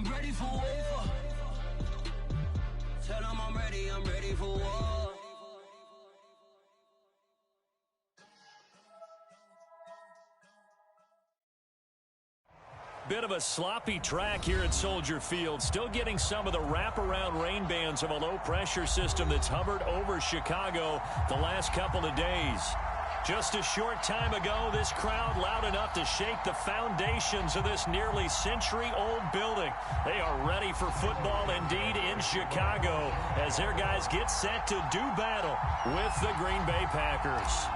I'm ready for war. Tell them I'm ready for war. Bit of a sloppy track here at Soldier Field. Still getting some of the wraparound rain bands of a low-pressure system that's hovered over Chicago the last couple of days. Just a short time ago, this crowd loud enough to shake the foundations of this nearly century-old building. They are ready for football indeed in Chicago as their guys get set to do battle with the Green Bay Packers.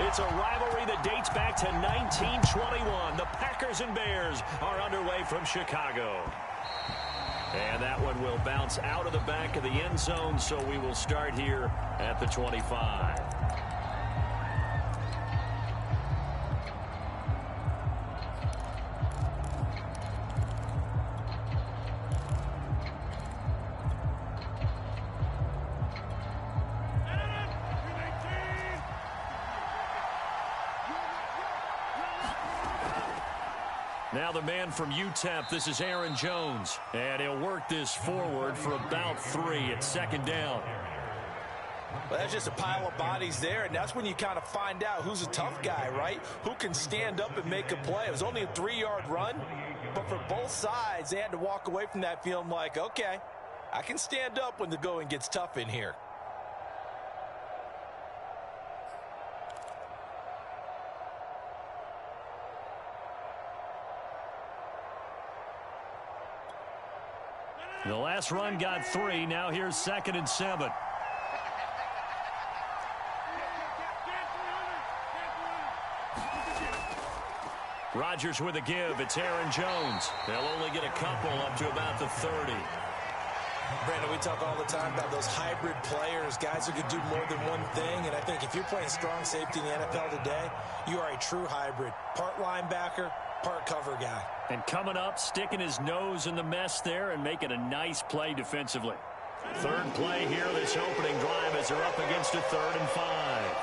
It's a rivalry that dates back to 1921. The Packers and Bears are underway from Chicago. And that one will bounce out of the back of the end zone, so we will start here at the 25. Now the man from UTEP, this is Aaron Jones. And he'll work this forward for about 3 at second down. Well, that's just a pile of bodies there, and that's when you kind of find out who's a tough guy, right? Who can stand up and make a play. It was only a 3-yard run, but for both sides, they had to walk away from that feeling like, okay, I can stand up when the going gets tough in here. The last run got 3. Now here's 2nd and 7. Rodgers with a give. It's Aaron Jones. They'll only get a couple up to about the 30. Brandon, we talk all the time about those hybrid players, guys who could do more than one thing, and I think if you're playing strong safety in the NFL today, you are a true hybrid. Part linebacker, part cover guy. And coming up, sticking his nose in the mess there and making a nice play defensively. Third play here, this opening drive as they're up against a 3rd and 5.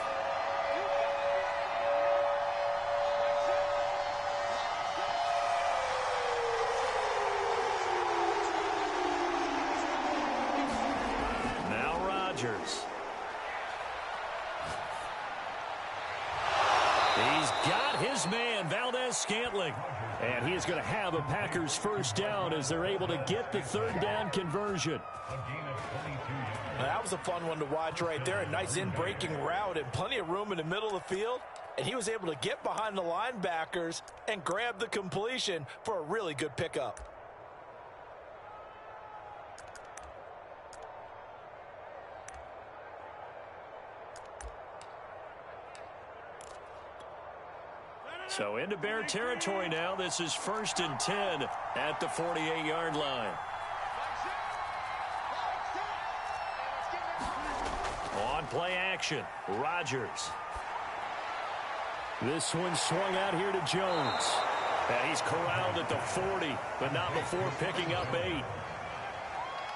Now Rodgers. He's got his man, Valdez-Scantling. And he is going to have a Packers first down as they're able to get the 3rd down conversion. Well, that was a fun one to watch right there. A nice in-breaking route and plenty of room in the middle of the field. And he was able to get behind the linebackers and grab the completion for a really good pickup. So into Bear territory now. This is 1st and 10 at the 48-yard line. On play action, Rodgers. This one swung out here to Jones. And he's corralled at the 40, but not before picking up 8.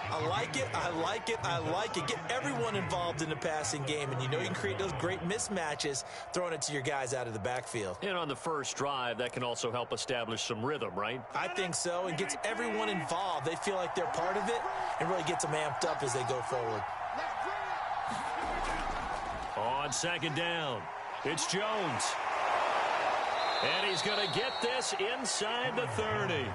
I like it, I like it, I like it. Get everyone involved in the passing game, and you know you can create those great mismatches throwing it to your guys out of the backfield. And on the first drive, that can also help establish some rhythm, right? I think so, and gets everyone involved. They feel like they're part of it and really gets them amped up as they go forward. On 2nd down, it's Jones. And he's going to get this inside the 30.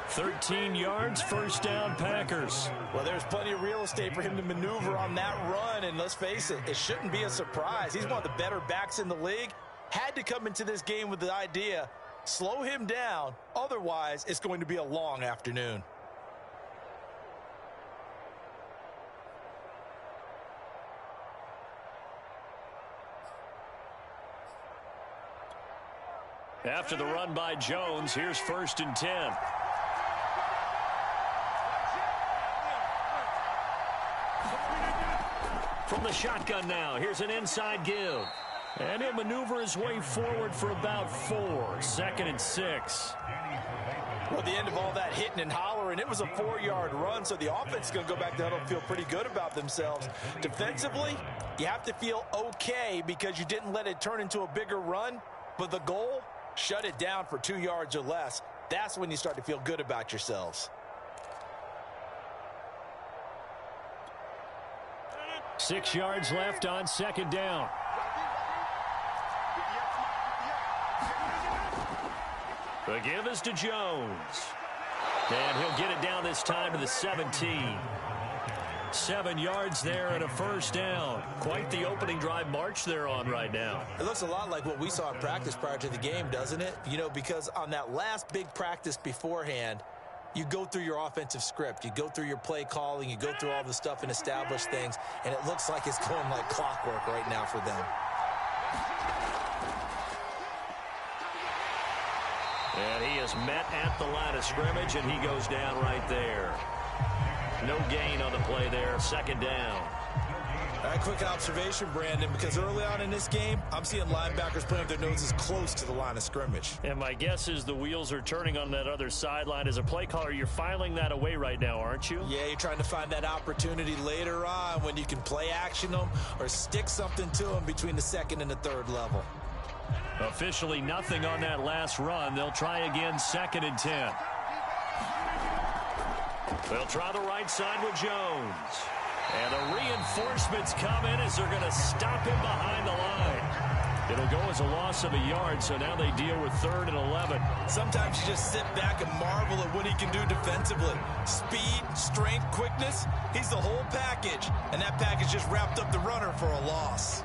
13 yards, first down, Packers. Well, there's plenty of real estate for him to maneuver on that run, and let's face it, it shouldn't be a surprise. He's one of the better backs in the league. Had to come into this game with the idea, slow him down, otherwise it's going to be a long afternoon. After the run by Jones, here's 1st and 10. From the shotgun now, here's an inside give. And he'll maneuver his way forward for about 4. 2nd and 6. Well, at the end of all that hitting and hollering, it was a 4-yard run, so the offense is going to go back to huddle and feel pretty good about themselves. Defensively, you have to feel okay because you didn't let it turn into a bigger run, but the goal, shut it down for 2 yards or less. That's when you start to feel good about yourselves. 6 yards left on second down. The give is to Jones. And he'll get it down this time to the 17. 7 yards there and a first down. Quite the opening drive march they're on right now. It looks a lot like what we saw in practice prior to the game, doesn't it? You know, because on that last big practice beforehand, you go through your offensive script. You go through your play calling. You go through all the stuff and establish things. And it looks like it's going like clockwork right now for them. And he is met at the line of scrimmage, and he goes down right there. No gain on the play there. Second down. All right, quick observation, Brandon, because early on in this game, I'm seeing linebackers playing with their noses close to the line of scrimmage. And my guess is the wheels are turning on that other sideline. As a play caller, you're filing that away right now, aren't you? Yeah, you're trying to find that opportunity later on when you can play action them or stick something to them between the second and the third level. Officially nothing on that last run. They'll try again, 2nd and 10. They'll try the right side with Jones. And the reinforcements come in as they're going to stop him behind the line. It'll go as a loss of a yard, so now they deal with 3rd and 11. Sometimes you just sit back and marvel at what he can do defensively. Speed, strength, quickness, he's the whole package. And that package just wrapped up the runner for a loss.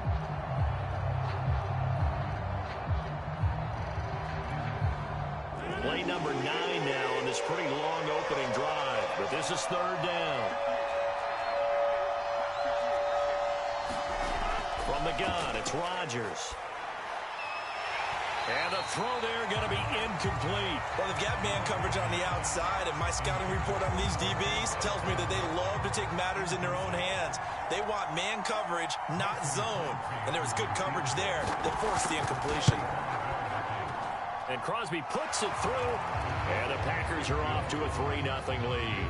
Play number 9 now on this pretty long opening drive. But this is 3rd down. From the gun, it's Rodgers. And the throw there going to be incomplete. Well, they've got man coverage on the outside, and my scouting report on these DBs tells me that they love to take matters in their own hands. They want man coverage, not zone. And there was good coverage there that forced the incompletion. And Crosby puts it through, and the Packers are off to a 3-0 lead.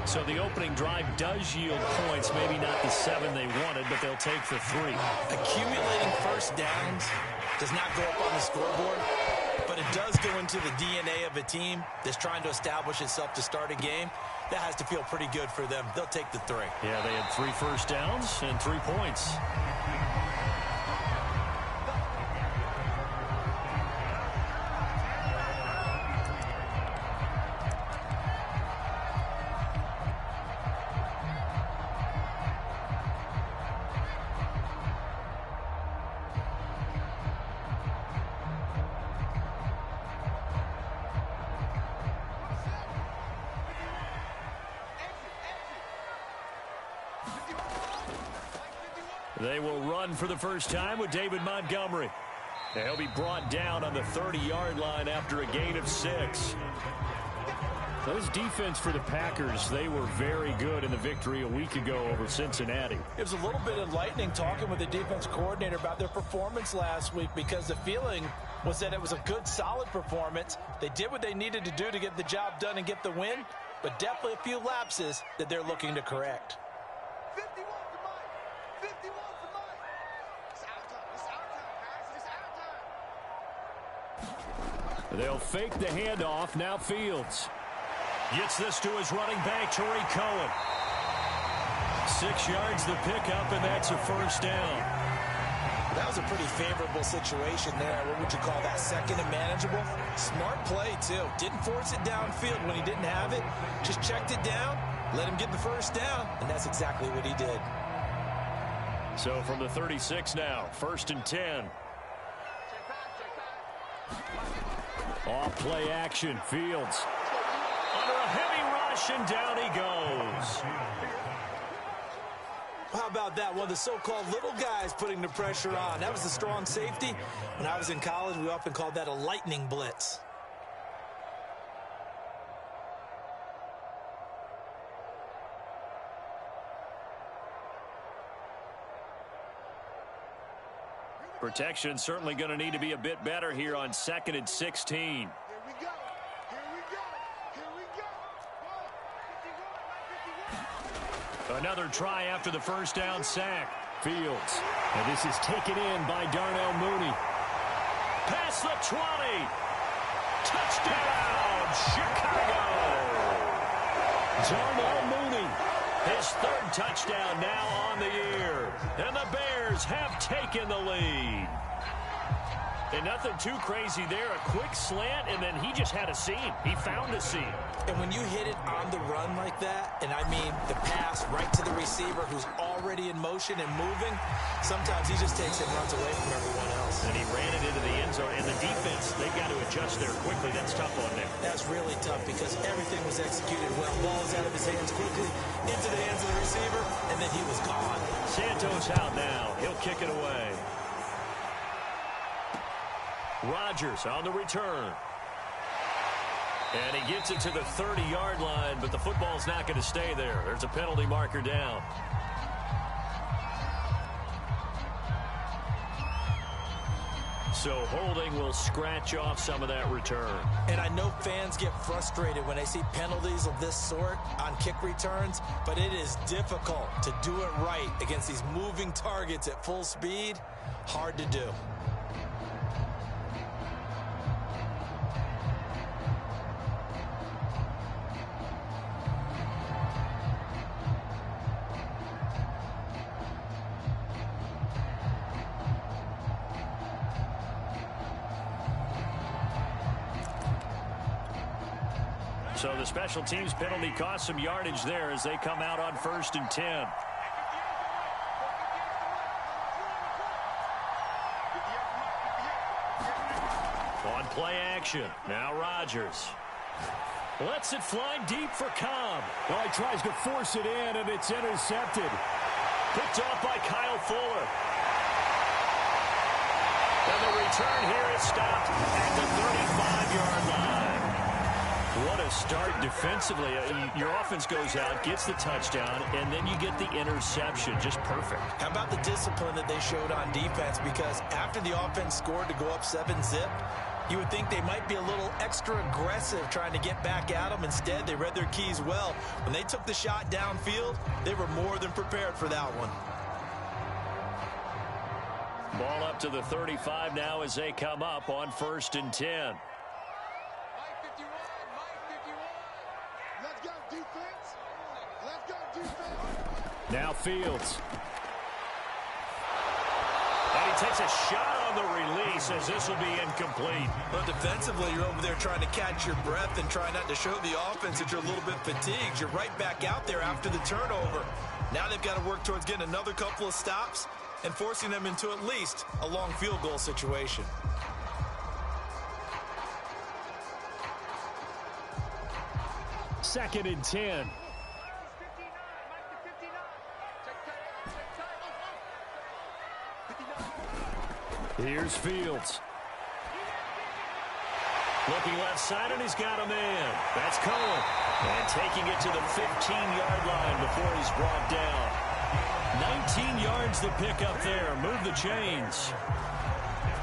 So the opening drive does yield points, maybe not the 7 they wanted, but they'll take the 3. Accumulating first downs does not go up on the scoreboard, but it does go into the DNA of a team that's trying to establish itself to start a game. That has to feel pretty good for them. They'll take the 3. Yeah, they had 3 first downs and 3 points. They will run for the first time with David Montgomery. He'll be brought down on the 30-yard line after a gain of 6. Those defense for the Packers, they were very good in the victory a week ago over Cincinnati. It was a little bit enlightening talking with the defense coordinator about their performance last week, because the feeling was that it was a good, solid performance. They did what they needed to do to get the job done and get the win, but definitely a few lapses that they're looking to correct. 51 to Mike. 51 to Mike. It's our time. It's our time, guys. It's our time. They'll fake the handoff. Now Fields gets this to his running back, Tariq Cohen. 6 yards the pickup, and that's a first down. That was a pretty favorable situation there. What would you call that? Second and manageable? Smart play, too. Didn't force it downfield when he didn't have it. Just checked it down, let him get the first down, and that's exactly what he did. So from the 36 now, 1st and 10. Off play action, Fields. Under a heavy rush, and down he goes. How about that? One of the so-called little guys putting the pressure on. That was the strong safety. When I was in college, we often called that a lightning blitz. Protection certainly going to need to be a bit better here on 2nd and 16. Here we go. Here we go. Here we go. Whoa. 51. Another try after the first down sack. Fields. And this is taken in by Darnell Mooney. Past the 20. Touchdown! Chicago. Darnell Mooney, his third touchdown now on the year. And the Bears have taken the lead. And nothing too crazy there. A quick slant, and then he just had a seam. He found a seam. And when you hit it on the run like that, and I mean the pass right to the receiver who's already in motion and moving, sometimes he just takes it and runs away from everyone else. And he ran it into the end zone. And the defense, they've got to adjust there quickly. That's tough on them. That's really tough because everything was executed well. Ball is out of his hands quickly, into the hands of the receiver, and then he was gone. Santos out now. He'll kick it away. Rodgers on the return. And he gets it to the 30-yard line, but the football's not going to stay there. There's a penalty marker down. So holding will scratch off some of that return. And I know fans get frustrated when they see penalties of this sort on kick returns, but it is difficult to do it right against these moving targets at full speed. Hard to do. So the special teams penalty cost some yardage there as they come out on 1st and 10. On play action. Now Rodgers. Lets it fly deep for Cobb. Well, he tries to force it in, and it's intercepted. Picked off by Kyle Fuller. And the return here is stopped at the 35-yard line. What a start defensively. Your offense goes out, gets the touchdown, and then you get the interception. Just perfect. How about the discipline that they showed on defense? Because after the offense scored to go up 7-zip, you would think they might be a little extra aggressive trying to get back at them. Instead, they read their keys well. When they took the shot downfield, they were more than prepared for that one. Ball up to the 35 now as they come up on 1st and 10. Let's go defense. Let's go defense. Now Fields. And he takes a shot on the release as this will be incomplete. Well, defensively, you're over there trying to catch your breath and try not to show the offense that you're a little bit fatigued. You're right back out there after the turnover. Now they've got to work towards getting another couple of stops and forcing them into at least a long field goal situation. Second and 10. Here's Fields. Looking left side, and he's got a man. That's Cohen. And taking it to the 15-yard line before he's brought down. 19 yards to pick up there. Move the chains.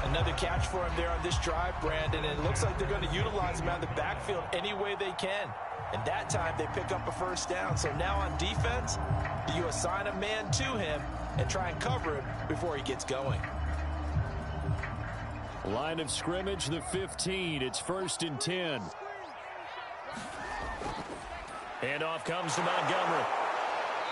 Another catch for him there on this drive, Brandon. And it looks like they're going to utilize him out of the backfield any way they can. And that time they pick up a first down. So now on defense, you assign a man to him and try and cover him before he gets going. Line of scrimmage, the 15. It's 1st and 10. Handoff comes to Montgomery.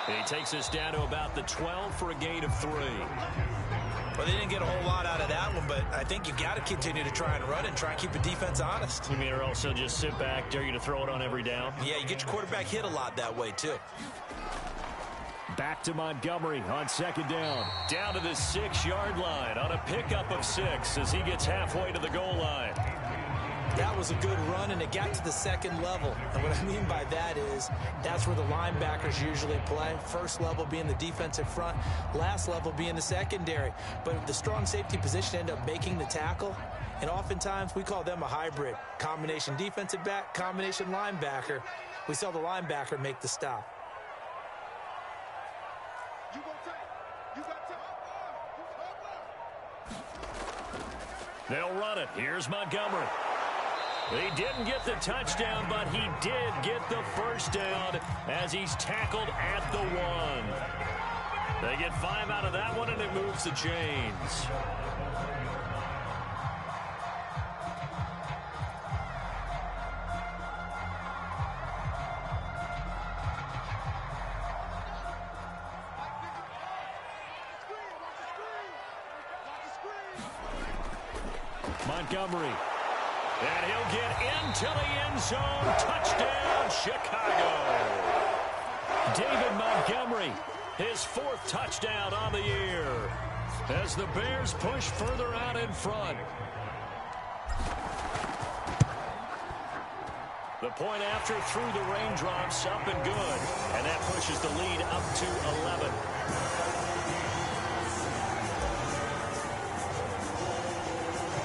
And he takes us down to about the 12 for a gain of 3. Well, they didn't get a whole lot out of that one, but I think you got to continue to try and run and try and keep the defense honest. You mean, or also just sit back, dare you to throw it on every down? Yeah, you get your quarterback hit a lot that way, too. Back to Montgomery on 2nd down. Down to the 6-yard line on a pickup of 6 as he gets halfway to the goal line. That was a good run, and it got to the second level. And what I mean by that is that's where the linebackers usually play. First level being the defensive front, last level being the secondary. But the strong safety position ended up making the tackle, and oftentimes we call them a hybrid. Combination defensive back, combination linebacker. We saw the linebacker make the stop. They'll run it. Here's Montgomery. He didn't get the touchdown, but he did get the first down as he's tackled at the 1. They get 5 out of that one, and it moves the chains. Montgomery. And he'll get into the end zone. Touchdown, Chicago. David Montgomery, his 4th touchdown on the year, as the Bears push further out in front. The point after through the raindrops, up and good. And that pushes the lead up to 11.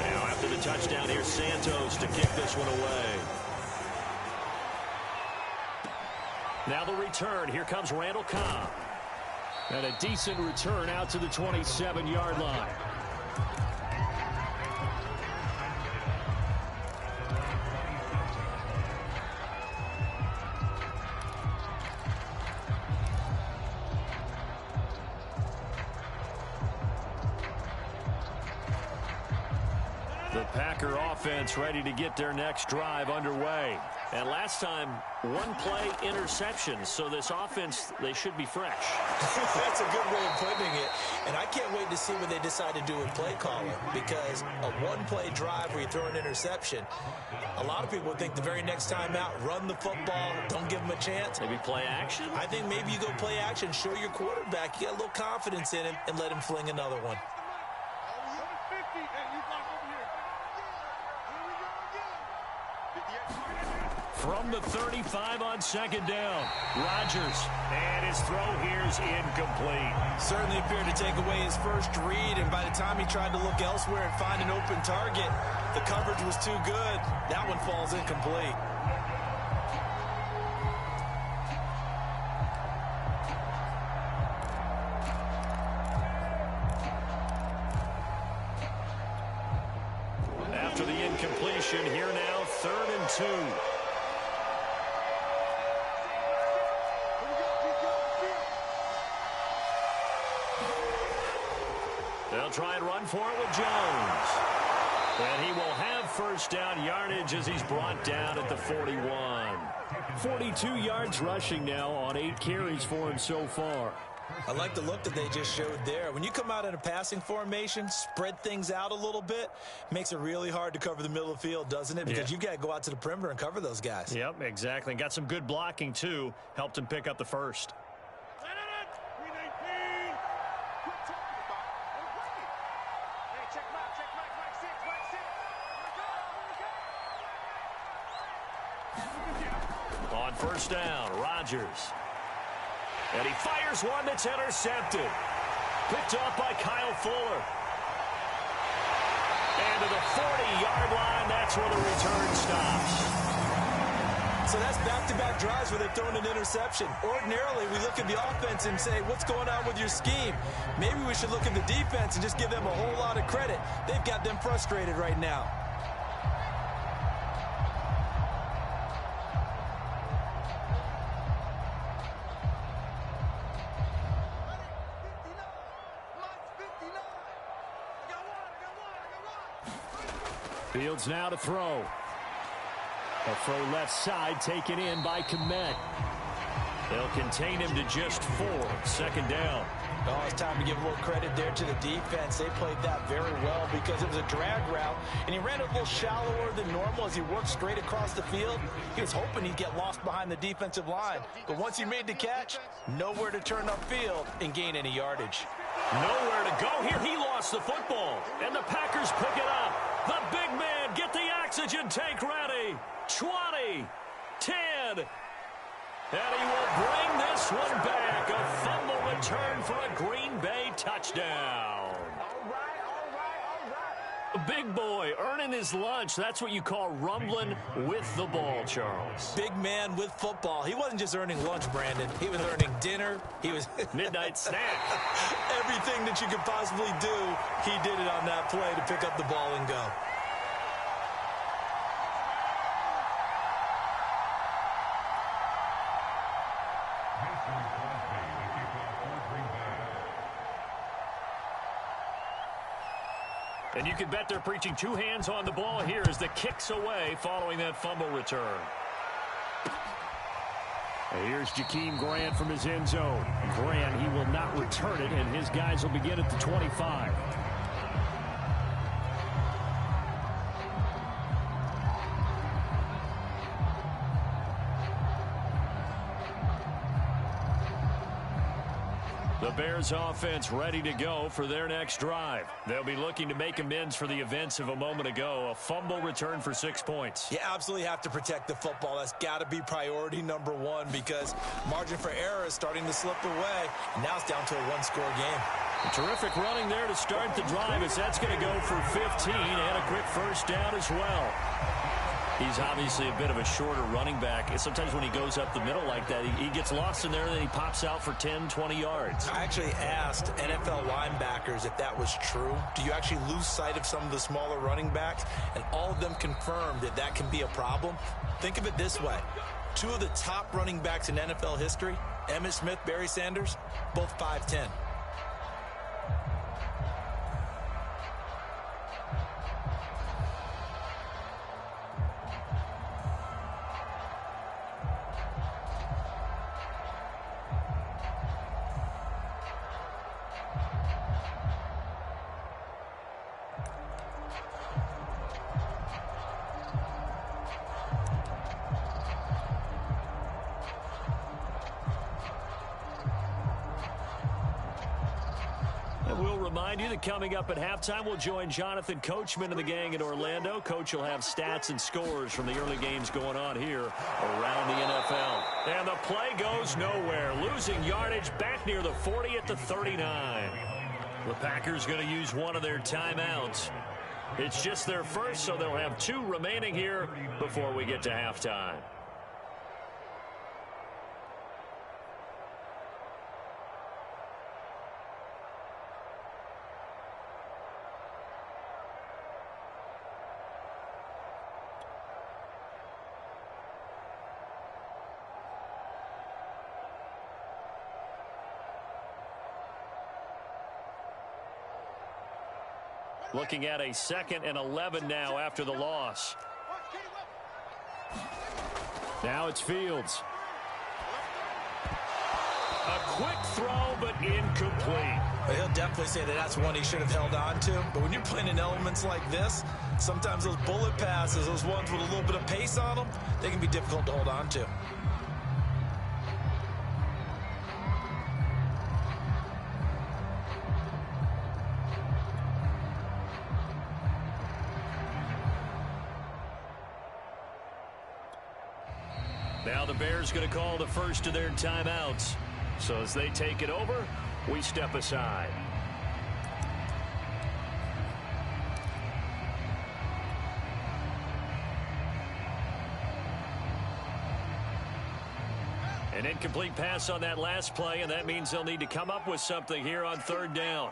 Now after the touchdown, here's Santos to kick this one away. Now the return. Here comes Randall Cobb. And a decent return out to the 27-yard line. The Packer offense ready to get their next drive underway. And last time, 1-play interception. So this offense, they should be fresh. That's a good way of putting it. And I can't wait to see what they decide to do with play calling. Because a 1-play drive where you throw an interception, a lot of people would think the very next time out, run the football, don't give them a chance. Maybe play action? I think maybe you go play action, show your quarterback, you got a little confidence in him, and let him fling another one. From the 35 on 2nd down, Rodgers, and his throw here's incomplete. Certainly appeared to take away his first read, and by the time he tried to look elsewhere and find an open target, the coverage was too good. That one falls incomplete. After the incompletion, here now, 3rd and 2. They'll try and run for it with Jones. And he will have first down yardage as he's brought down at the 41. 42 yards rushing now on 8 carries for him so far. I like the look that they just showed there. When you come out in a passing formation, spread things out a little bit, makes it really hard to cover the middle of the field, doesn't it? Because you've got to go out to the perimeter and cover those guys. Yep, exactly. And got some good blocking, too. Helped him pick up the first. On first down, Rodgers. And he fires one that's intercepted. Picked up by Kyle Fuller. And to the 40-yard line, that's where the return stops. So that's back-to-back drives where they've thrown an interception. Ordinarily, we look at the offense and say, what's going on with your scheme? Maybe we should look at the defense and just give them a whole lot of credit. They've got them frustrated right now. Fields now to throw. A throw left side taken in by Kmet. They'll contain him to just 4. 2nd down. Oh, it's time to give a little credit there to the defense. They played that very well because it was a drag route, and he ran a little shallower than normal as he worked straight across the field. He was hoping he'd get lost behind the defensive line, but once he made the catch, nowhere to turn upfield and gain any yardage. Nowhere to go here. He lost the football, and the Packers pick it up. The big man, get the oxygen tank ready. 20, 10, and he will bring this one back. A fumble return for a Green Bay touchdown. A big boy earning his lunch. That's what you call rumbling with the ball, Charles. Big man with football. He wasn't just earning lunch, Brandon. He was earning dinner. He was midnight snack. Everything that you could possibly do, he did it on that play to pick up the ball and go. And you can bet they're preaching 2 hands on the ball here as the kick's away following that fumble return. And here's Jakeem Grant from his end zone. Grant, he will not return it, and his guys will begin at the 25. The Bears offense ready to go for their next drive. They'll be looking to make amends for the events of a moment ago. A fumble return for 6 points. You absolutely have to protect the football. That's got to be priority number one because margin for error is starting to slip away. And now it's down to a one-score game. A terrific running there to start the drive as that's going to go for 15 and a quick first down as well. He's obviously a bit of a shorter running back. Sometimes when he goes up the middle like that, he gets lost in there and then he pops out for 10, 20 yards. I actually asked NFL linebackers if that was true. Do you actually lose sight of some of the smaller running backs? And all of them confirmed that that can be a problem. Think of it this way. 2 of the top running backs in NFL history, Emmitt Smith, Barry Sanders, both 5'10". Remind you that coming up at halftime, we'll join Jonathan Coachman and the gang in Orlando. Coach will have stats and scores from the early games going on here around the NFL. And the play goes nowhere. Losing yardage back near the 40 at the 39. The Packers going to use one of their timeouts. It's just their first, so they'll have 2 remaining here before we get to halftime. Looking at a 2nd and 11 now after the loss. Now it's Fields. A quick throw, but incomplete. Well, he'll definitely say that that's one he should have held on to. But when you're playing in elements like this, sometimes those bullet passes, those ones with a little bit of pace on them, they can be difficult to hold on to. Now the Bears going to call the first of their timeouts. So as they take it over, we step aside. An incomplete pass on that last play, and that means they'll need to come up with something here on 3rd down.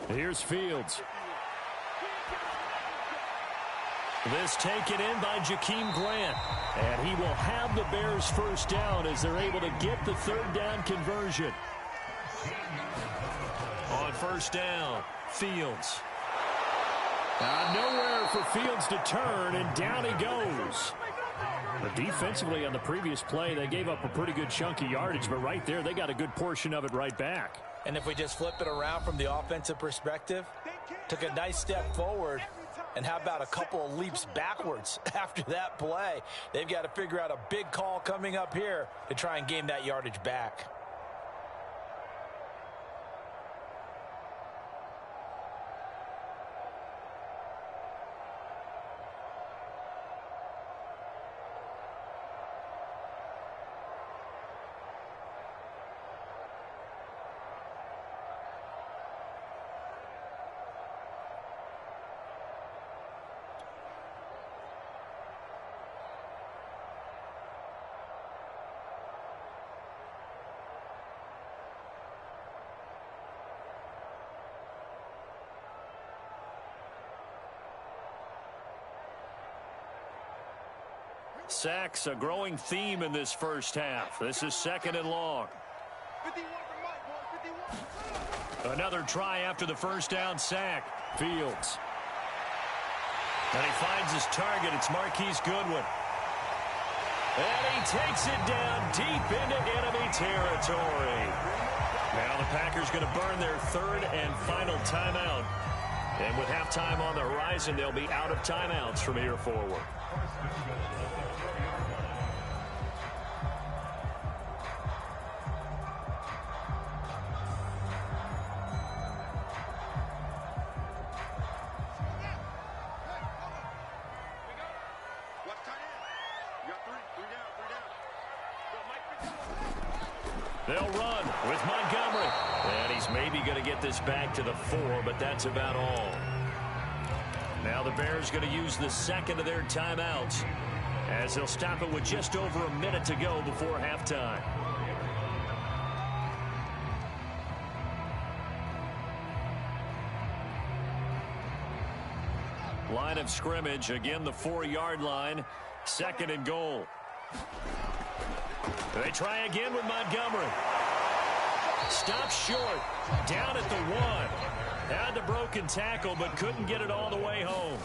Here's Fields. This taken in by Jakeem Grant. And he will have the Bears first down as they're able to get the 3rd down conversion. On 1st down, Fields. Nowhere for Fields to turn, and down he goes. But defensively on the previous play, they gave up a pretty good chunk of yardage, but right there, they got a good portion of it right back. And if we just flip it around from the offensive perspective, took a nice step forward, and how about a couple of leaps backwards after that play? They've got to figure out a big call coming up here to try and gain that yardage back. Sacks, a growing theme in this first half. This is 2nd and long. 51 for Mike, boys, 51. Another try after the first down sack. Fields. And he finds his target. It's Marquise Goodwin. And he takes it down deep into enemy territory. Now the Packers going to burn their third and final timeout. And with halftime on the horizon, they'll be out of timeouts from here forward. They'll run with Montgomery. And he's maybe going to get this back to the 4, but that's about all. Now the Bears going to use the second of their timeouts as they'll stop it with just over a minute to go before halftime. Line of scrimmage, again the 4-yard line, second and goal. They try again with Montgomery. Stops short. Down at the 1. Had the broken tackle, but couldn't get it all the way home.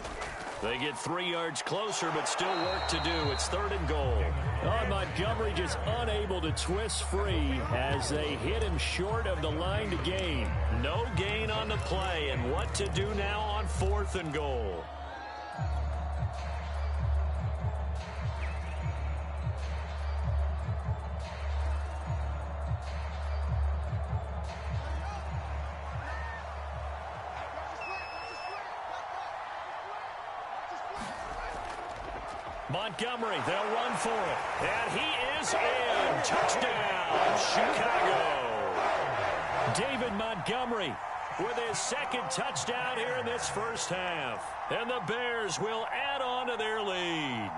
They get 3 yards closer, but still work to do. It's third and goal. Oh, Montgomery just unable to twist free as they hit him short of the line to gain. No gain on the play, and what to do now on fourth and goal. Montgomery, they'll run for it. And he is in. Touchdown, Chicago. David Montgomery with his second touchdown here in this first half. And the Bears will add on to their lead.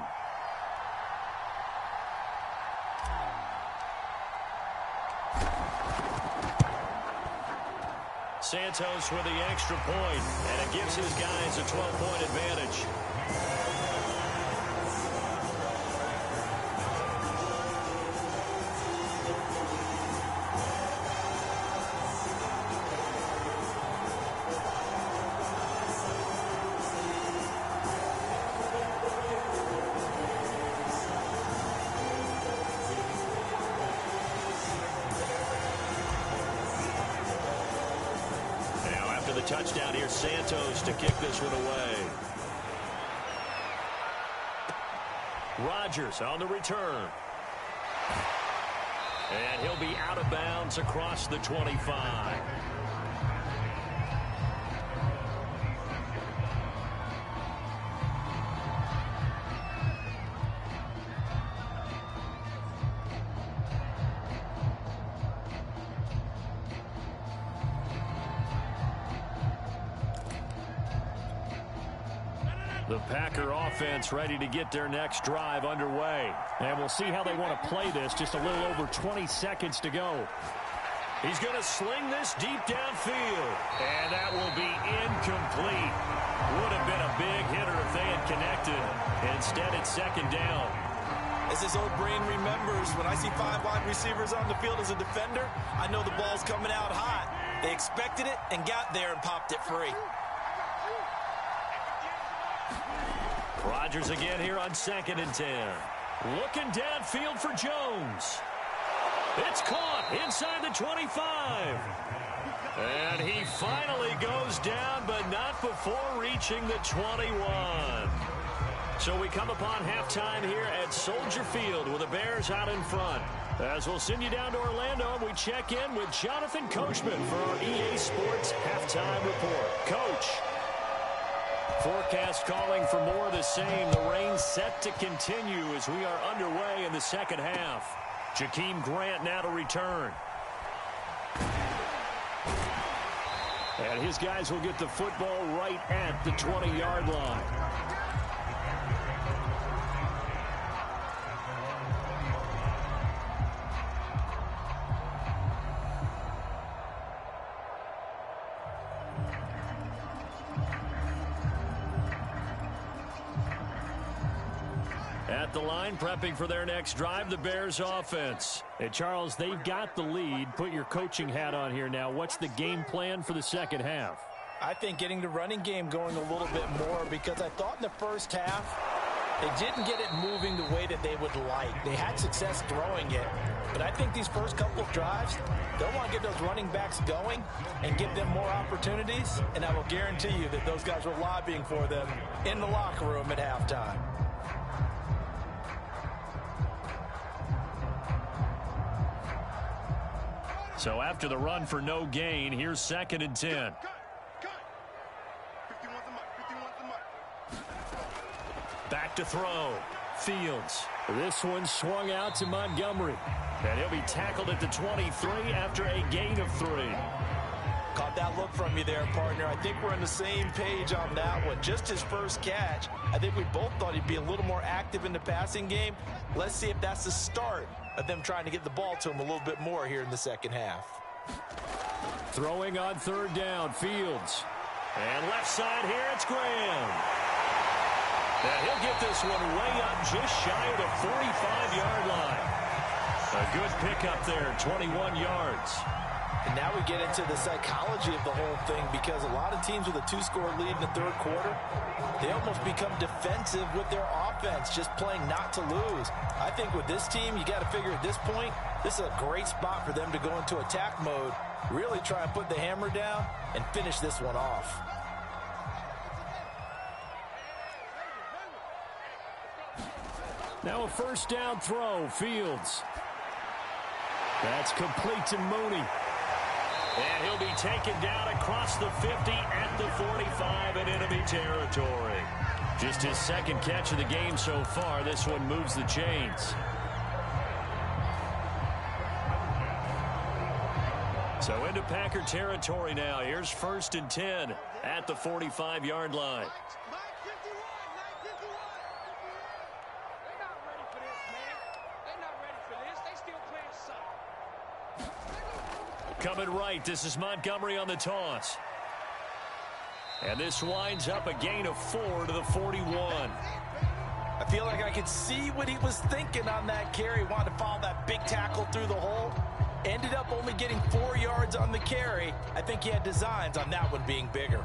Santos with the extra point, and it gives his guys a 12-point advantage. Touchdown here, Santos to kick this one away. Rodgers on the return. And he'll be out of bounds across the 25. The Packer offense ready to get their next drive underway. And we'll see how they want to play this. Just a little over 20 seconds to go. He's going to sling this deep downfield. And that will be incomplete. Would have been a big hitter if they had connected. Instead, it's second down. As his old brain remembers, when I see 5 wide receivers on the field as a defender, I know the ball's coming out hot. They expected it and got there and popped it free. Rodgers again here on 2nd and 10. Looking downfield for Jones. It's caught inside the 25. And he finally goes down, but not before reaching the 21. So we come upon halftime here at Soldier Field with the Bears out in front. As we'll send you down to Orlando, and we check in with Jonathan Coachman for our EA Sports Halftime Report. Coach. Forecast calling for more of the same. The rain set to continue as we are underway in the second half. Jakeem Grant now to return. And his guys will get the football right at the 20-yard line. At the line, prepping for their next drive, the Bears offense. Hey, Charles, they've got the lead. Put your coaching hat on here now. What's the game plan for the second half? I think getting the running game going a little bit more, because I thought in the first half they didn't get it moving the way that they would like. They had success throwing it, But I think these first couple of drives, they'll want to get those running backs going and give them more opportunities. And I will guarantee you that those guys were lobbying for them in the locker room at halftime. So after the run for no gain, here's 2nd and 10. Back to throw. Fields. This one swung out to Montgomery. And he'll be tackled at the 23 after a gain of 3. Caught that look from you there, partner. I think we're on the same page on that one. Just his first catch. I think we both thought he'd be a little more active in the passing game. Let's see if that's the start of them trying to get the ball to him a little bit more here in the second half. Throwing on 3rd down, Fields. And left side here, it's Graham. And he'll get this one way up just shy of the 45-yard line. A good pickup there, 21 yards. And now we get into the psychology of the whole thing, because a lot of teams with a 2-score lead in the 3rd quarter, they almost become defensive with their offense, just playing not to lose. I think with this team, you got to figure at this point, this is a great spot for them to go into attack mode, really try and put the hammer down and finish this one off. Now a 1st down throw, Fields. That's complete to Mooney. And he'll be taken down across the 50 at the 45 in enemy territory. Just his 2nd catch of the game so far. This one moves the chains. So into Packer territory now. Here's 1st and 10 at the 45-yard line. Coming right, this is Montgomery on the toss. And this winds up a gain of 4 to the 41. I feel like I could see what he was thinking on that carry. Wanted to follow that big tackle through the hole. Ended up only getting 4 yards on the carry. I think he had designs on that one being bigger.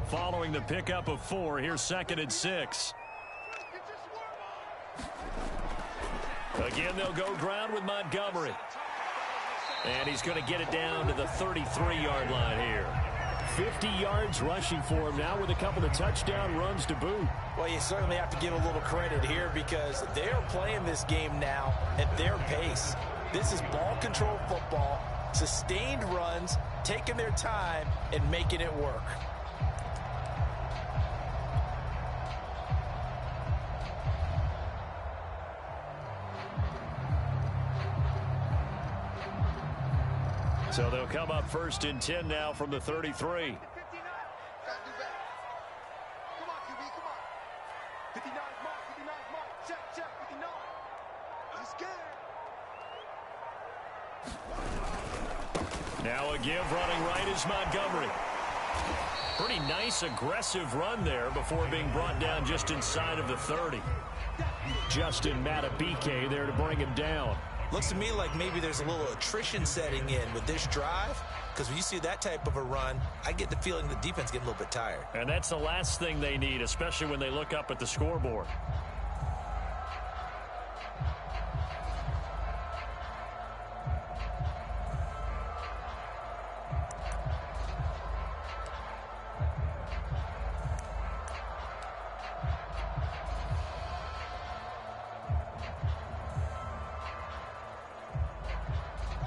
Following the pickup of 4, here's 2nd and 6. Again, they'll go ground with Montgomery. And he's going to get it down to the 33-yard line here. 50 yards rushing for him now with a couple of touchdown runs to boot. Well, you certainly have to give a little credit here, because they're playing this game now at their pace. This is ball control football, sustained runs, taking their time and making it work. So they'll come up 1st and 10 now from the 33. 59. Come on, QB, come on. 59 mark, 59 mark. Check, 59. He's scared. Now a give running right is Montgomery. Pretty nice, aggressive run there before being brought down just inside of the 30. Justin Matabike there to bring him down. Looks to me like maybe there's a little attrition setting in with this drive, because when you see that type of a run, I get the feeling the defense getting a little bit tired. And that's the last thing they need, especially when they look up at the scoreboard.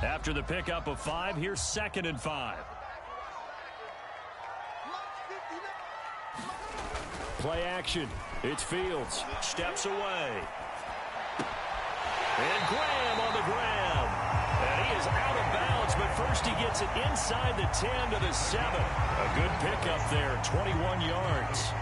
After the pickup of 5, here's 2nd and 5. Play action. It's Fields. Steps away. And Graham on the ground. And he is out of bounds, but first he gets it inside the 10 to the 7. A good pickup there, 21 yards.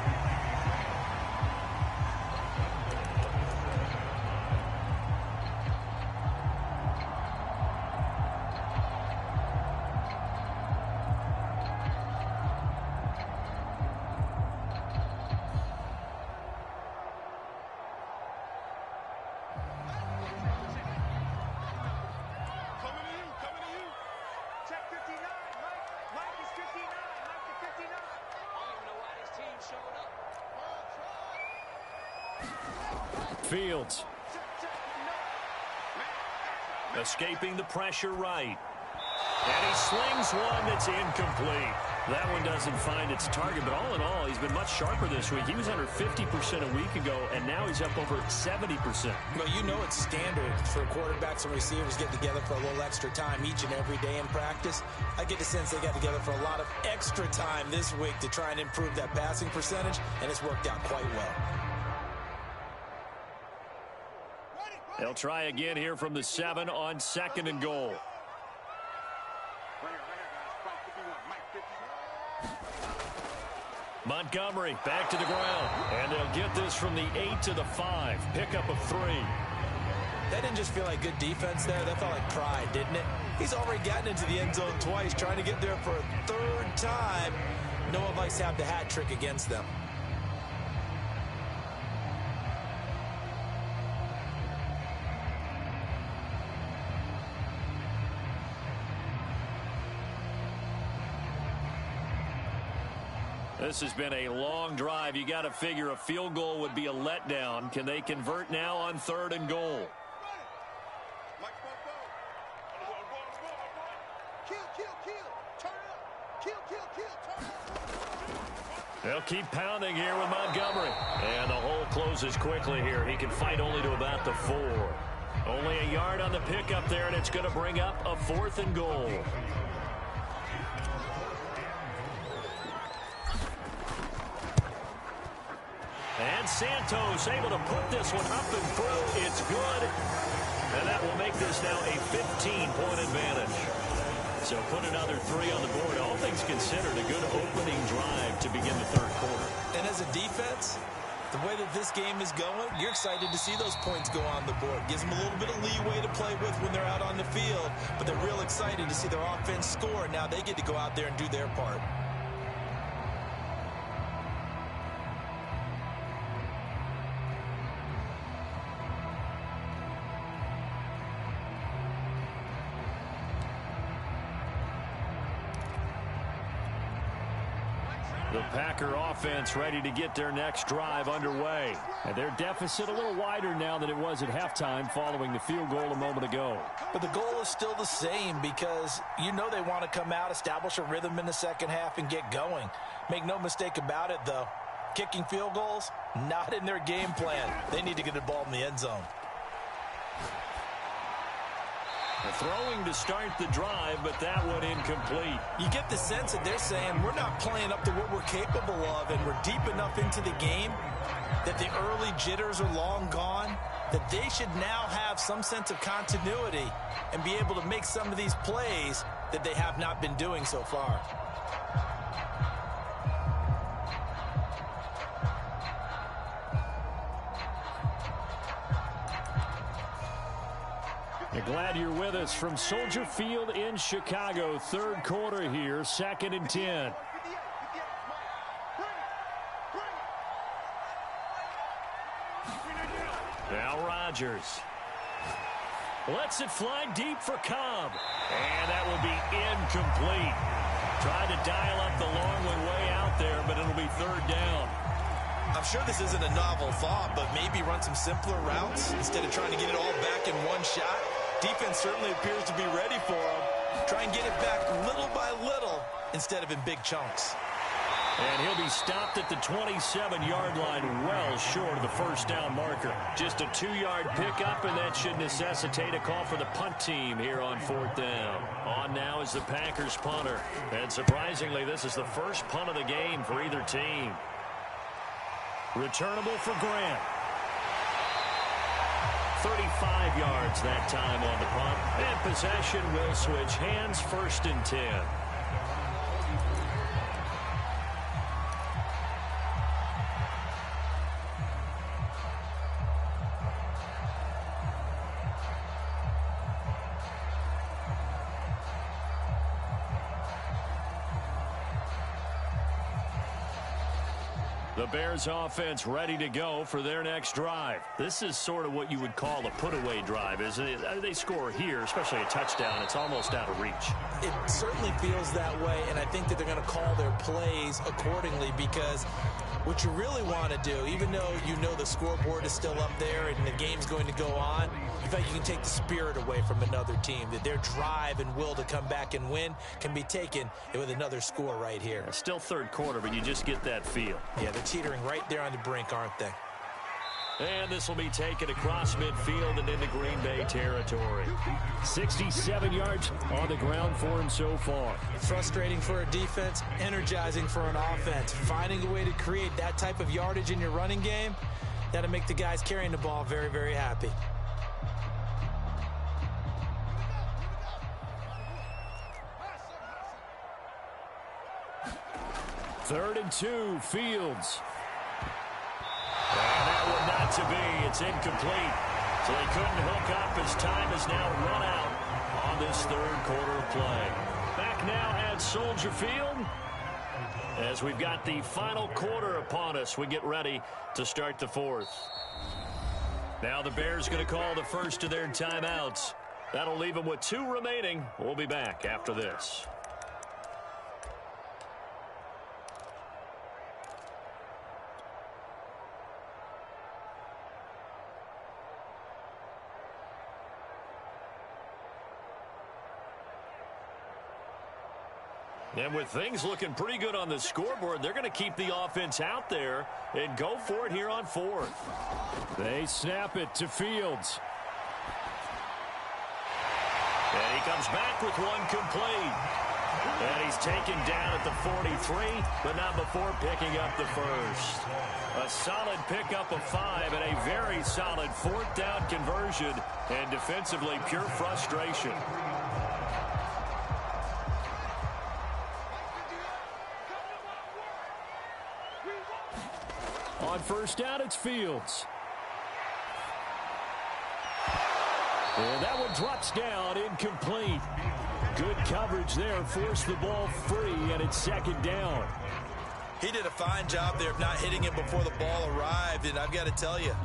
Fields. Escaping the pressure right. And he slings one that's incomplete. That one doesn't find its target, but all in all, he's been much sharper this week. He was under 50% a week ago, and now he's up over 70%. Well, you know it's standard for quarterbacks and receivers getting together for a little extra time each and every day in practice. I get the sense they got together for a lot of extra time this week to try and improve that passing percentage, and it's worked out quite well. They'll try again here from the 7 on 2nd and goal. Montgomery back to the ground. And they'll get this from the 8 to the 5. Pickup of 3. That didn't just feel like good defense there. That felt like pride, didn't it? He's already gotten into the end zone twice, trying to get there for a 3rd time. No one likes to have the hat trick against them. This has been a long drive. You got to figure a field goal would be a letdown. Can they convert now on 3rd and goal? They'll keep pounding here with Montgomery. And the hole closes quickly here. He can fight only to about the 4. Only a yard on the pickup there, and it's going to bring up a 4th and goal. And Santos able to put this one up and through. It's good. And that will make this now a 15-point advantage. So put another 3 on the board. All things considered, a good opening drive to begin the 3rd quarter. And as a defense, the way that this game is going, you're excited to see those points go on the board. Gives them a little bit of leeway to play with when they're out on the field. But they're real excited to see their offense score. Now they get to go out there and do their part. The Packer offense ready to get their next drive underway. And their deficit a little wider now than it was at halftime following the field goal a moment ago. But the goal is still the same because you know they want to come out, establish a rhythm in the second half, and get going. Make no mistake about it, though. Kicking field goals, not in their game plan. They need to get the ball in the end zone. Throwing to start the drive, but that one incomplete. You get the sense that they're saying we're not playing up to what we're capable of, and we're deep enough into the game that the early jitters are long gone, that they should now have some sense of continuity and be able to make some of these plays that they have not been doing so far. Glad you're with us from Soldier Field in Chicago. 3rd quarter here, 2nd and 10. Now Rodgers lets it fly deep for Cobb. And that will be incomplete. Tried to dial up the long one way out there, but it'll be 3rd down. I'm sure this isn't a novel thought, but maybe run some simpler routes instead of trying to get it all back in one shot. Defense certainly appears to be ready for him. Try and get it back little by little instead of in big chunks. And he'll be stopped at the 27-yard line, well short of the 1st down marker. Just a 2-yard pickup, and that should necessitate a call for the punt team here on 4th down. On now is the Packers punter. And surprisingly, this is the first punt of the game for either team. Returnable for Grant. 35 yards that time on the punt. And possession will switch hands, 1st and 10. The Bears offense ready to go for their next drive. This is sort of what you would call a put-away drive, isn't it? They score here, especially a touchdown. It's almost out of reach. It certainly feels that way, and I think that they're going to call their plays accordingly because What you really want to do, even though you know the scoreboard is still up there and the game's going to go on, you feel like you can take the spirit away from another team, that their drive and will to come back and win can be taken with another score right here. Still third quarter, but you just get that feel. Yeah, they're teetering right there on the brink, aren't they? And this will be taken across midfield and into Green Bay territory. 67 yards on the ground for him so far. Frustrating for a defense, energizing for an offense. Finding a way to create that type of yardage in your running game, that'll make the guys carrying the ball very, very happy. Third and 2, Fields. And that one not to be. It's incomplete. So they couldn't hook up as time is now run out on this third quarter of play. Back now at Soldier Field as we've got the final quarter upon us. We get ready to start the fourth. Now the Bears going to call the first of their timeouts. That'll leave them with 2 remaining. We'll be back after this. And with things looking pretty good on the scoreboard, they're going to keep the offense out there and go for it here on fourth. They snap it to Fields. And he comes back with one complete. And he's taken down at the 43, but not before picking up the first. A solid pickup of 5 and a very solid 4th down conversion. And defensively, pure frustration. On first down, it's Fields. And that one drops down, incomplete. Good coverage there, forced the ball free, and it's second down. He did a fine job there of not hitting him before the ball arrived, and I've got to tell you,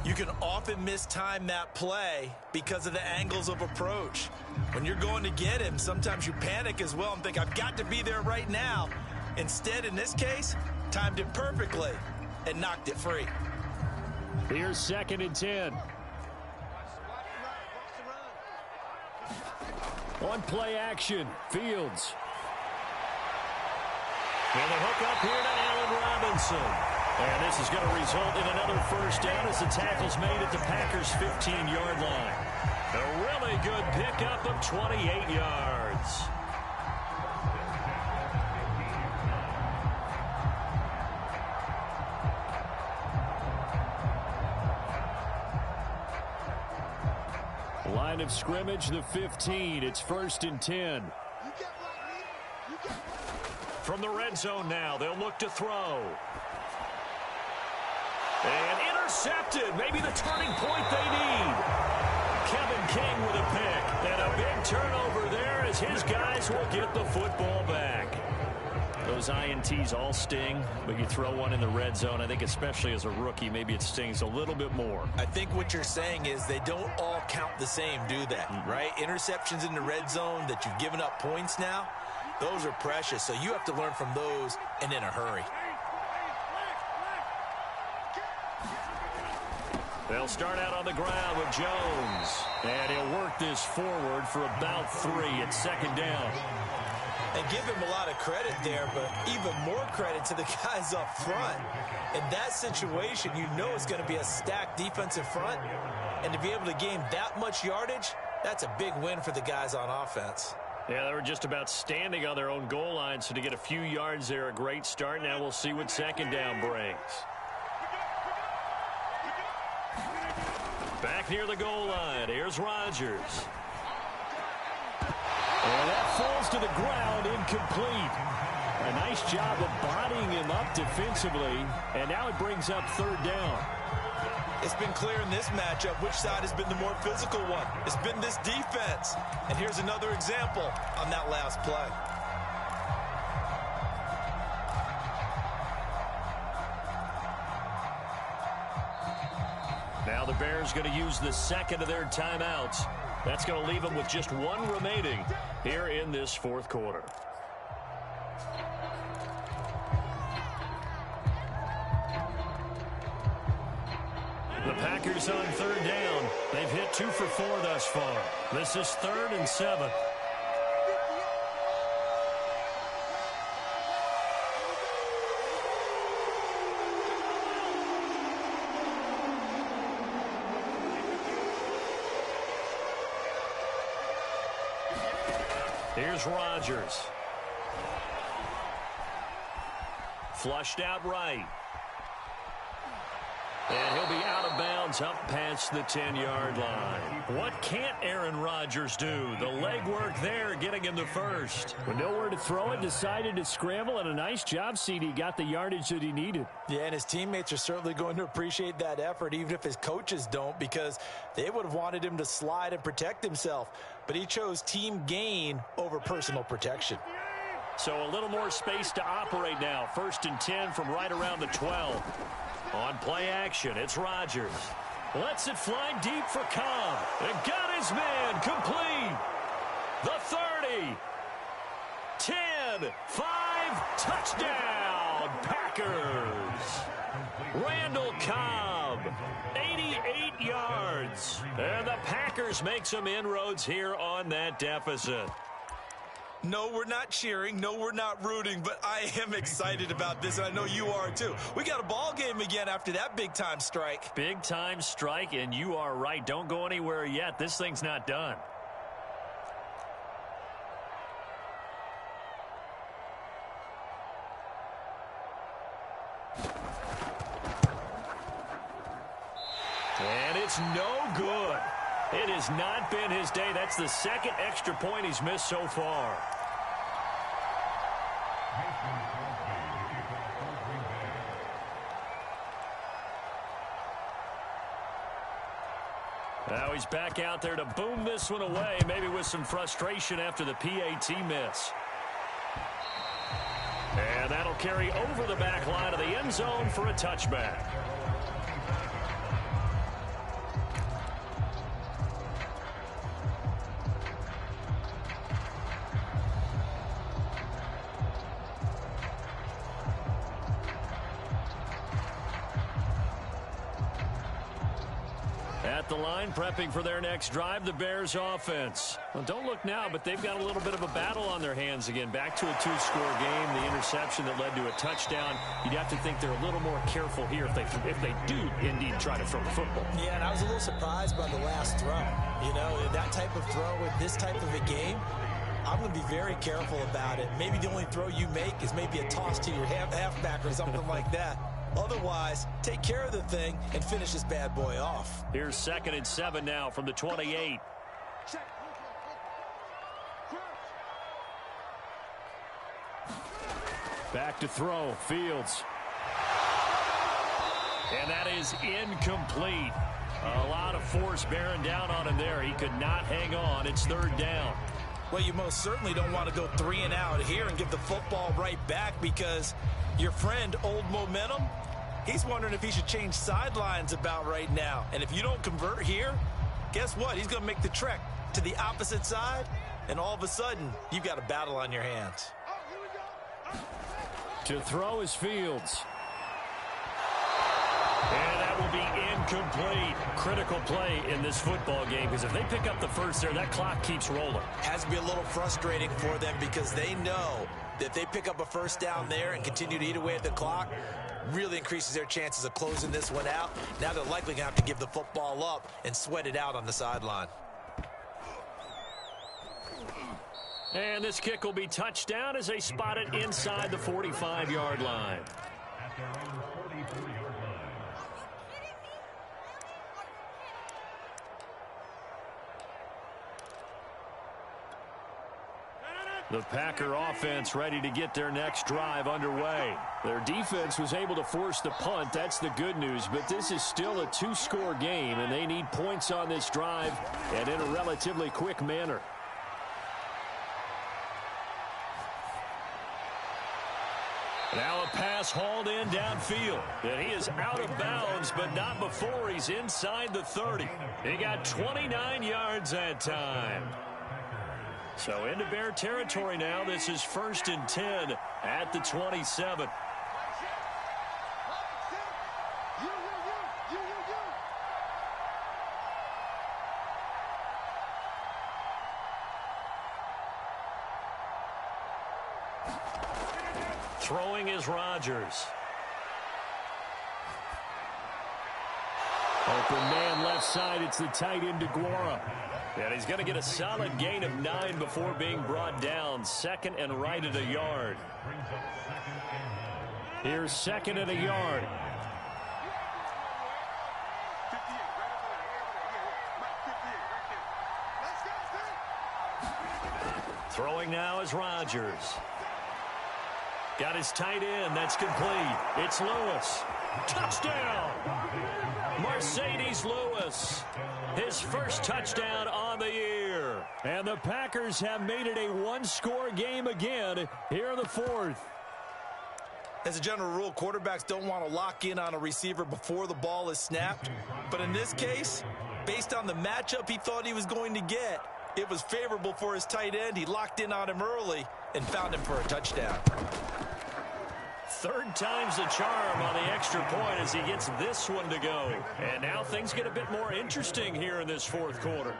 you can often mistime that play because of the angles of approach. When you're going to get him, sometimes you panic as well and think, I've got to be there right now. Instead, in this case, timed it perfectly and knocked it free. Here's second and 10. On play action, Fields. And a hook up here to Allen Robinson. And this is going to result in another first down as the tackle's made at the Packers' 15-yard line. A really good pickup of 28 yards. Line of scrimmage, the 15. It's first and 10. From the red zone now, they'll look to throw. And intercepted. Maybe the turning point they need. Kevin King with a pick. And a big turnover there as his guys will get the football back. Those INTs all sting, but you throw one in the red zone, I think especially as a rookie, maybe it stings a little bit more. I think what you're saying is they don't all count the same, do they? Right? Interceptions in the red zone that you've given up points now, those are precious. So you have to learn from those and in a hurry. They'll start out on the ground with Jones. And he'll work this forward for about 3 at second down. And give him a lot of credit there, but even more credit to the guys up front. In that situation, you know it's going to be a stacked defensive front. And to be able to gain that much yardage, that's a big win for the guys on offense. Yeah, they were just about standing on their own goal line, so to get a few yards there, a great start. Now we'll see what second down brings. Back near the goal line, here's Rodgers. And that falls to the ground, incomplete. A nice job of bodying him up defensively, and now it brings up third down. It's been clear in this matchup which side has been the more physical one. It's been this defense. And here's another example on that last play. Now the Bears going to use the second of their timeouts. That's going to leave them with just 1 remaining here in this fourth quarter. Packers on third down. They've hit 2 for 4 thus far. This is 3rd and 7. Here's Rodgers. Flushed out right. And he'll be out of bounds up past the 10-yard line. What can't Aaron Rodgers do? The legwork there getting him the first. With nowhere to throw it, decided to scramble, and a nice job, CD. Got the yardage that he needed. Yeah, and his teammates are certainly going to appreciate that effort, even if his coaches don't, because they would have wanted him to slide and protect himself. But he chose team gain over personal protection. So a little more space to operate now. 1st and 10 from right around the 12. On play action, it's Rodgers. Lets it fly deep for Cobb. And got his man complete. The 30. 10. 5. Touchdown. Packers. Randall Cobb. 88 yards. And the Packers make some inroads here on that deficit. No, we're not cheering. No, we're not rooting, but I am excited about this, and I know you are too. We got a ball game again after that big-time strike. Big-time strike, and you are right. Don't go anywhere yet. This thing's not done. And it's no good. It has not been his day. That's the 2nd extra point he's missed so far. Now he's back out there to boom this one away, maybe with some frustration after the PAT miss. And that'll carry over the back line of the end zone for a touchback. At the line, prepping for their next drive, the Bears offense. Well, don't look now, but they've got a little bit of a battle on their hands again. Back to a 2-score game, the interception that led to a touchdown. You'd have to think they're a little more careful here if they do indeed try to throw the football. Yeah, and I was a little surprised by the last throw. You know, that type of throw with this type of a game, I'm going to be very careful about it. Maybe the only throw you make is maybe a toss to your halfback or something like that. Otherwise, take care of the thing and finish this bad boy off. Here's 2nd and 7 now from the 28. Back to throw, Fields. And that is incomplete. A lot of force bearing down on him there. He could not hang on. It's 3rd down. Well, you most certainly don't want to go 3 and out here and give the football right back, because your friend, Old Momentum, he's wondering if he should change sidelines about right now. And if you don't convert here, guess what? He's going to make the trek to the opposite side, and all of a sudden, you've got a battle on your hands. To throw is Fields. And that will be incomplete. Critical play in this football game, because if they pick up the first there, that clock keeps rolling. Has to be a little frustrating for them, because they know that if they pick up a first down there and continue to eat away at the clock, really increases their chances of closing this one out. Now they're likely going to have to give the football up and sweat it out on the sideline. And this kick will be touchdown as they spot it inside the 45-yard line. The Packer offense ready to get their next drive underway. Their defense was able to force the punt. That's the good news. But this is still a 2-score game, and they need points on this drive and in a relatively quick manner. Now a pass hauled in downfield. And he is out of bounds, but not before he's inside the 30. He got 29 yards that time. So into Bear territory now. This is 1st and 10 at the 27. Throwing is Rodgers. Open man left side. It's the tight end DeGuara. And he's going to get a solid gain of 9 before being brought down. Second and right at a yard. Here's second and a yard. Throwing now is Rodgers. Got his tight end. That's complete. It's Lewis. Touchdown! Mercedes Lewis. His first touchdown on the year. And the Packers have made it a one-score game again here in the fourth. As a general rule, quarterbacks don't want to lock in on a receiver before the ball is snapped. But in this case, based on the matchup he thought he was going to get, it was favorable for his tight end. He locked in on him early and found him for a touchdown. Third time's the charm on the extra point as he gets this one to go. And now things get a bit more interesting here in this fourth quarter.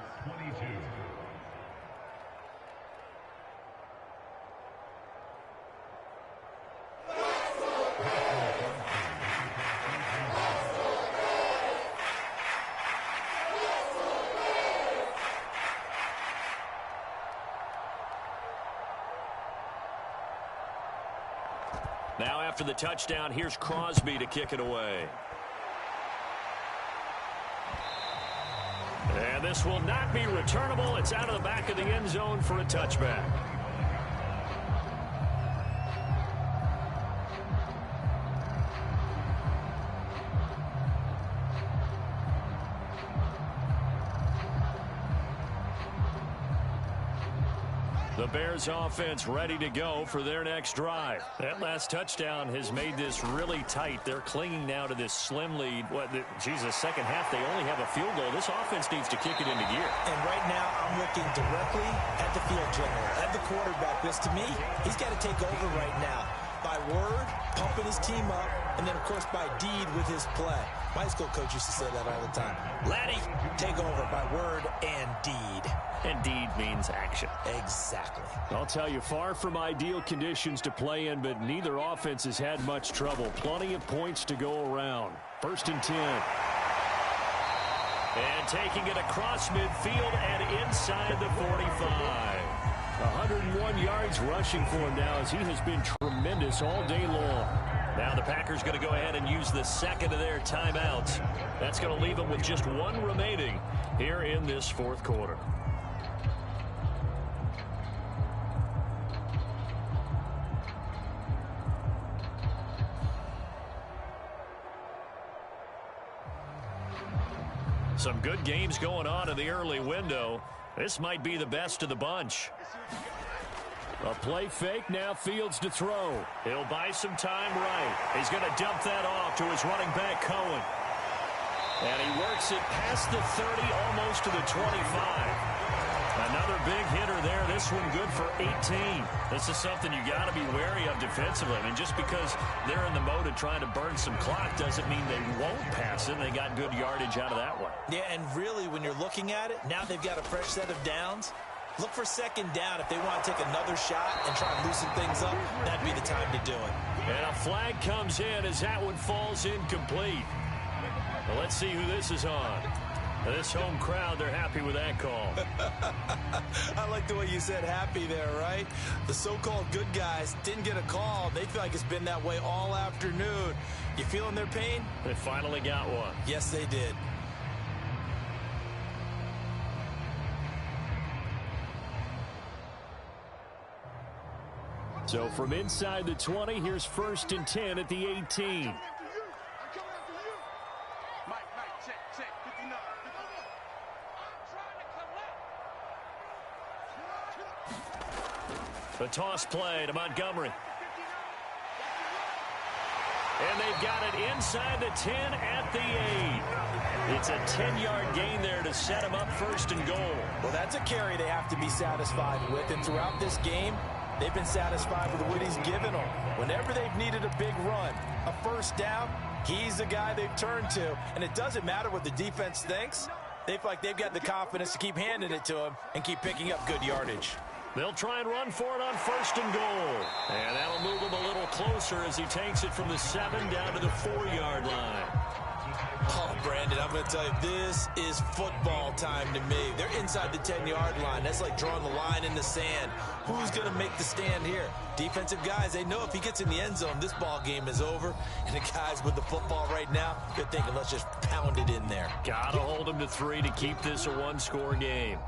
Now after the touchdown, here's Crosby to kick it away. And this will not be returnable. It's out of the back of the end zone for a touchback. The Bears offense ready to go for their next drive. That last touchdown has made this really tight. They're clinging now to this slim lead. Second half, they only have a field goal. This offense needs to kick it into gear. And right now, I'm looking directly at the field general, at the quarterback. Because to me, he's got to take over right now. By word, pumping his team up, and then, of course, by deed with his play. My high school coach used to say that all the time. Laddie, take over by word and deed. And deed means action. Exactly. I'll tell you, far from ideal conditions to play in, but neither offense has had much trouble. Plenty of points to go around. 1st and 10. And taking it across midfield and inside the 45. 101 yards rushing for him now as he has been tremendous all day long. Now the Packers going to go ahead and use the second of their timeouts. That's going to leave them with just one remaining here in this fourth quarter. Some good games going on in the early window. This might be the best of the bunch. A play fake, now Fields to throw. He'll buy some time right. He's going to dump that off to his running back, Cohen. And he works it past the 30, almost to the 25. Another big hitter there. This one good for 18. This is something you got to be wary of defensively. I mean, just because they're in the mode of trying to burn some clock doesn't mean they won't pass it. They got good yardage out of that one. Yeah, and really, when you're looking at it, now they've got a fresh set of downs. Look for second down if they want to take another shot and try and loosen things up. That'd be the time to do it. And a flag comes in as that one falls incomplete. Well, let's see who this is on. This home crowd, they're happy with that call. I like the way you said happy there, right? The so-called good guys didn't get a call. They feel like it's been that way all afternoon. You feeling their pain? They finally got one. Yes, they did. So from inside the 20, here's 1st and 10 at the 18. The toss play to Montgomery. And they've got it inside the 10 at the 8. It's a 10-yard gain there to set them up 1st and goal. Well, that's a carry they have to be satisfied with. And throughout this game, they've been satisfied with what he's given them. Whenever they've needed a big run, a first down, he's the guy they've turned to. And it doesn't matter what the defense thinks. They feel like they've got the confidence to keep handing it to him and keep picking up good yardage. They'll try and run for it on 1st and goal. And that'll move him a little closer as he takes it from the 7 down to the 4-yard line. Oh, Brandon, I'm going to tell you, this is football time to me. They're inside the 10-yard line. That's like drawing the line in the sand. Who's going to make the stand here? Defensive guys, they know if he gets in the end zone, this ball game is over. And the guys with the football right now, they're thinking, let's just pound it in there. Got to hold him to 3 to keep this a one-score game.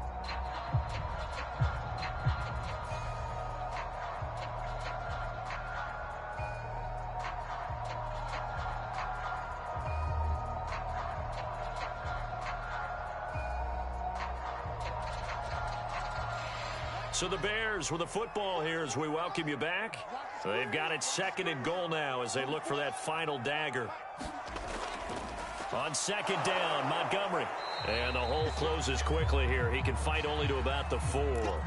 So the Bears with the football here as we welcome you back. They've got it 2nd and goal now as they look for that final dagger. On 2nd down, Montgomery. And the hole closes quickly here. He can fight only to about the 4.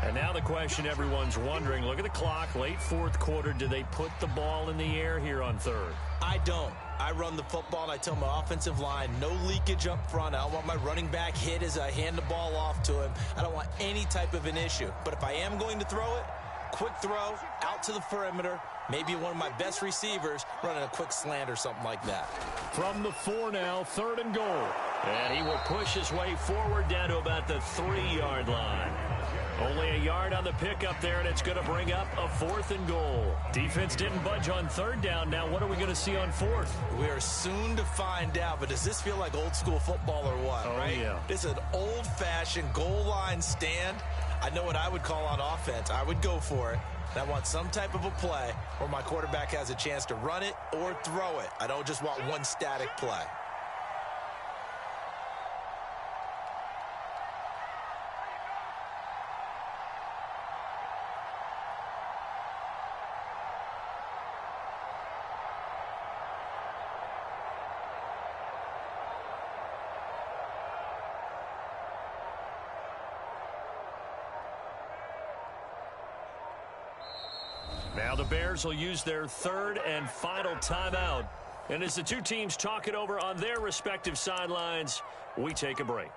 And now the question everyone's wondering, look at the clock, late 4th quarter. Do they put the ball in the air here on 3rd? I don't. I run the football, and I tell my offensive line, no leakage up front. I don't want my running back hit as I hand the ball off to him. I don't want any type of an issue. But if I am going to throw it, quick throw, out to the perimeter, maybe one of my best receivers running a quick slant or something like that. From the 4 now, 3rd and goal. And he will push his way forward down to about the 3-yard line. Only a yard on the pickup there, and it's going to bring up a 4th and goal. Defense didn't budge on 3rd down. Now what are we going to see on 4th? We are soon to find out, but does this feel like old school football or what, right? Yeah. This is an old-fashioned goal line stand. I know what I would call on offense. I would go for it. And I want some type of a play where my quarterback has a chance to run it or throw it. I don't just want one static play. Now the Bears will use their 3rd and final timeout. And as the two teams talk it over on their respective sidelines, we take a break.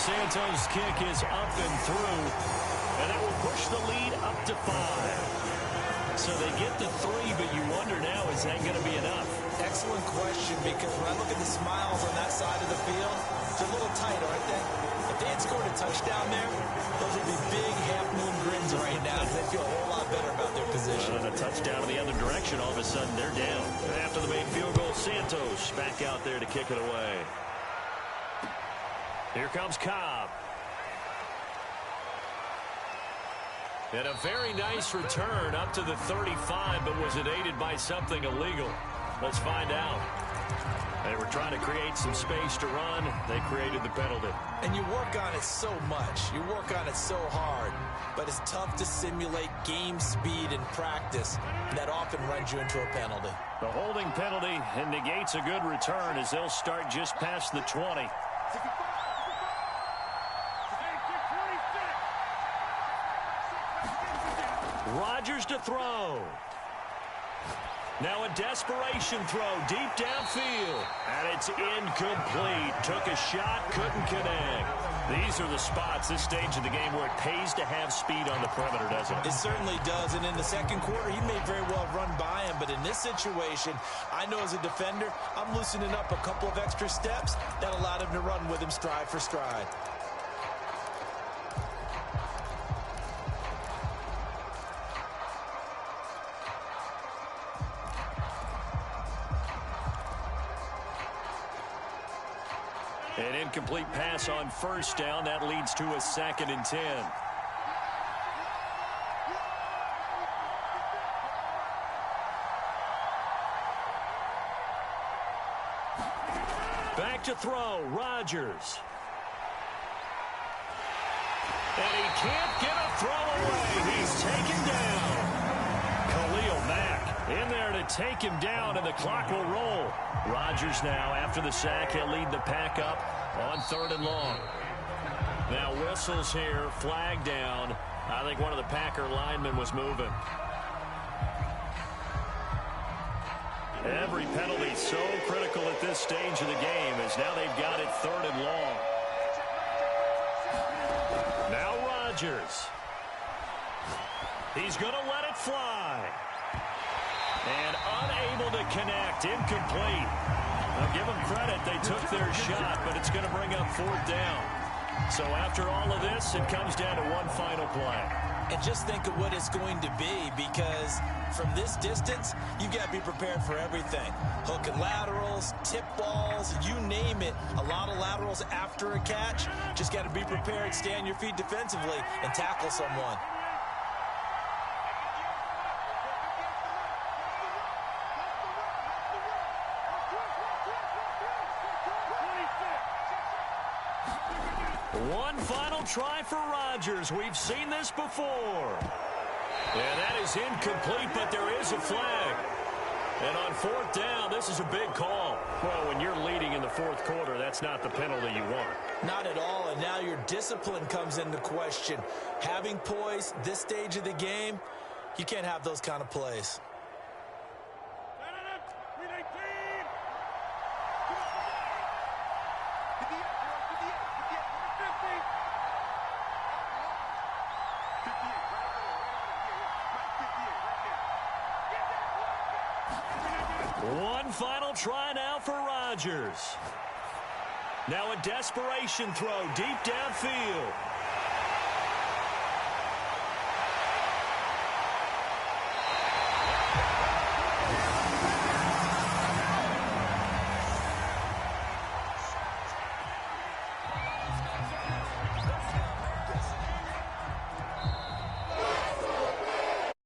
Santos' kick is up and through, and it will push the lead up to 5. So they get the 3, but you wonder now, is that going to be enough? Excellent question, because when I look at the smiles on that side of the field, they're a little tight, aren't they? If they had scored a touchdown there, those would be big half-moon grins right now, because they feel a whole lot better about their position. And a touchdown in the other direction, all of a sudden they're down. And after the main field goal, Santos back out there to kick it away. Here comes Cobb. And a very nice return up to the 35, but was it aided by something illegal? Let's find out. They were trying to create some space to run. They created the penalty. And you work on it so much. You work on it so hard. But it's tough to simulate game speed in practice. That often runs you into a penalty. The holding penalty and negates a good return as they'll start just past the 20. Rodgers to throw. Now a desperation throw deep downfield. And it's incomplete. Took a shot, couldn't connect. These are the spots, this stage of the game, where it pays to have speed on the perimeter, doesn't it? It certainly does. And in the second quarter, he may very well run by him. But in this situation, I know as a defender, I'm loosening up a couple of extra steps. That allowed him to run with him stride for stride. An incomplete pass on first down. That leads to a 2nd and 10. Back to throw, Rodgers. And he can't get a throw away. He's taken down. Khalil Mack in there to take him down, and the clock will roll. Rodgers now, after the sack, he'll lead the pack up On 3rd and long. Now whistles here, flag down. I think one of the Packer linemen was moving. Every penalty so critical at this stage of the game as now they've got it 3rd and long. Now Rodgers. He's going to let it fly. And unable to connect. Incomplete. Now give them credit. They took their shot, but it's going to bring up 4th down. So after all of this, it comes down to one final play. And just think of what it's going to be, because from this distance, you've got to be prepared for everything. Hook and laterals, tip balls, you name it. A lot of laterals after a catch. Just got to be prepared, stay on your feet defensively, and tackle someone. One final try for Rodgers. We've seen this before. And that is incomplete, but there is a flag. And on 4th down, this is a big call. Well, when you're leading in the 4th quarter, that's not the penalty you want. Not at all, and now your discipline comes into question. Having poise this stage of the game, you can't have those kind of plays. One final try now for Rodgers. Now a desperation throw deep downfield.